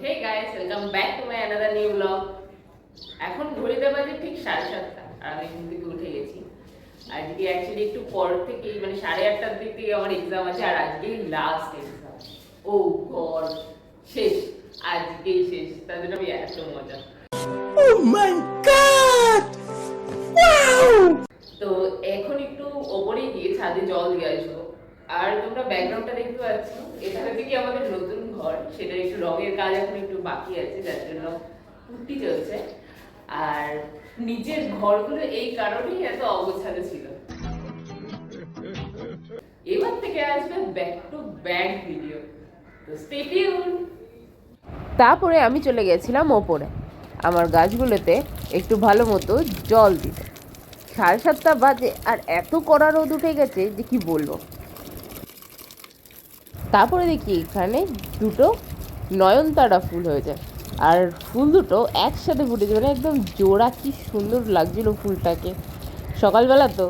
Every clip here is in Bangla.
Hey guys, welcome back to my another new blog. এখন ঘড়িতে বাজে ঠিক 7:30 আর আমি ঘুম থেকে উঠে গেছি। আজকে অ্যাকচুয়ালি একটু পর থেকে মানে 8:30টার দিক থেকে আমার এক্সাম আছে আর আজকেই লাস্ট এক্সাম। ও গড, শেষ, আজকেই শেষ। তার জন্য আমি এত মজা। ও মাই গড, ওয়াও! তো এখন একটু ওপরে গিয়ে ছাদে জল দিয়ে আসবো। আর তোমরা ব্যাকগ্রাউন্ডটা দেখতে পাচ্ছ, এটা হচ্ছে কি আমাদের নতুন ঘর, সেটা একটু রঙের কাজ এখন একটু বাকি আছে, যার জন্য পুট্টি চলছে। আর নিজের ঘরগুলো এই কারণেই এত অগোছালো ছিল। এবার থেকে আসবে ব্যাক টু ব্যাক ভিডিও, তো স্টে টিউন। তারপরে আমি চলে গেছিলাম ওপরে আমার গাছগুলোতে একটু ভালো মতো জল দিতে। 7:30 বাজে আর এত কড়া রোদ উঠে গেছে যে কি বলবো। তারপরে দেখি এখানে দুটো নয়নতারা ফুল হয়েছে, আর ফুল দুটো একসাথে ফুটেছে, মানে একদম জোড়া। কি সুন্দর লাগছিল ফুলটাকে। সকালবেলা তো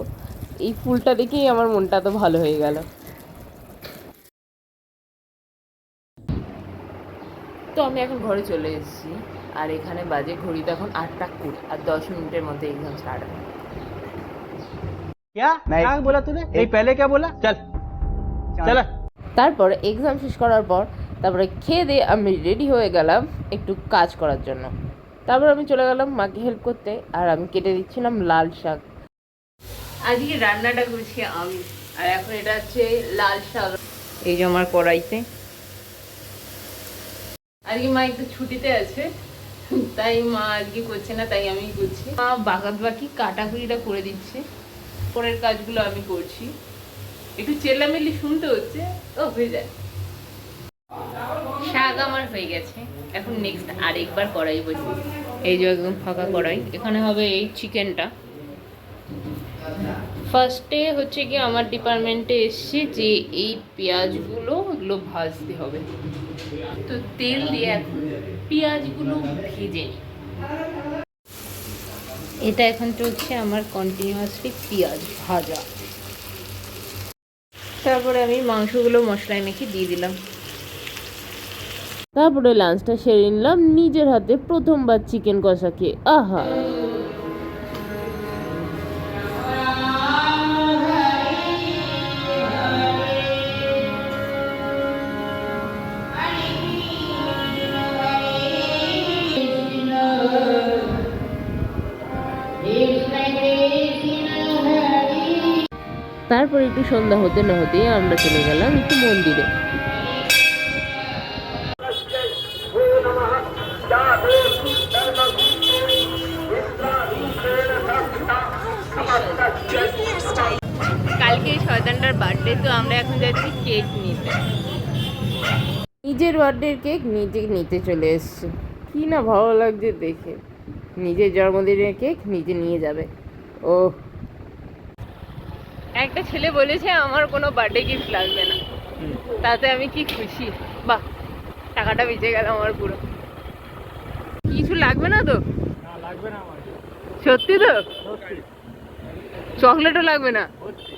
এই ফুলটা দেখেই আমার মনটা তো ভালো হয়ে গেল। তো আমি এখন ঘরে চলে এসেছি, আর এখানে বাজে ঘড়িতে এখন 8:20 আর 10 মিনিটের মধ্যে এক্সাম স্টার্ট হবে। क्या क्या बोला तूने? नहीं पहले क्या बोला? चल चल। তারপর এক্সাম শেষ করার পর তারপরে খেয়ে দিয়ে আমি রেডি হয়ে গেলাম একটু কাজ করার জন্য। তারপর আমি চলে গেলাম মাকে হেল্প করতে, আর আমি কেটে দিচ্ছিলাম লাল শাক। আজকে রান্নাটা করছি আমি, আর এখন এটা হচ্ছে লাল শাক। এই যে আমার কড়াইতে। আজকে মা একটু ছুটিতে আছে, তাই মা আজকে করছে না, তাই আমি করছি। মা বাকি কাটাকুটিটা করে দিচ্ছে, পরের কাজগুলো আমি করছি। একটু চেল্লামেল্লি শুনতে হচ্ছে, ও হয়ে যায়। শাক আমার হয়ে গেছে, এখন নেক্সট আরেকবার কড়াই বসি। এই যে একদম ফাঁকা কড়াই, এখানে হবে এই চিকেনটা। ফার্স্টে হচ্ছে কি আমার ডিপার্টমেন্টে এসছে যে এই পেঁয়াজগুলো এগুলো ভাজতে হবে, তো তেল দিয়ে এখন পেঁয়াজগুলো ভেজে নিই। এটা এখন চলছে আমার কন্টিনিউয়াসলি পেঁয়াজ ভাজা। তারপরে আমি মাংসগুলো মশলায় মেখে দিয়ে দিলাম। তারপরে লাঞ্চটা সেরে নিলাম নিজের হাতে প্রথমবার চিকেন কষা খেয়ে। আহা, তারপর একটু সন্ধ্যা হতে না হতেই আমরা চলে গেলাম একটু মন্দিরে। কালকে শয়তানটার বার্থডে, তো আমরা এখন যাচ্ছি কেক নিতে। নিজের বার্থডের কেক নিজে নিতে চলে এসছে, কি না ভালো লাগছে দেখে। নিজের জন্মদিনের কেক নিজে নিয়ে যাবে। ও, একটা ছেলে বলেছে আমার কোনো বার্থডে গিফট লাগবে না, তাতে আমি কি খুশি। বাহ, টাকাটা বেঁচে গেল আমার পুরো। কিছু লাগবে না তো? লাগবে না আমার। সত্যি তো? সত্যি। চকলেটও লাগবে না? সত্যি।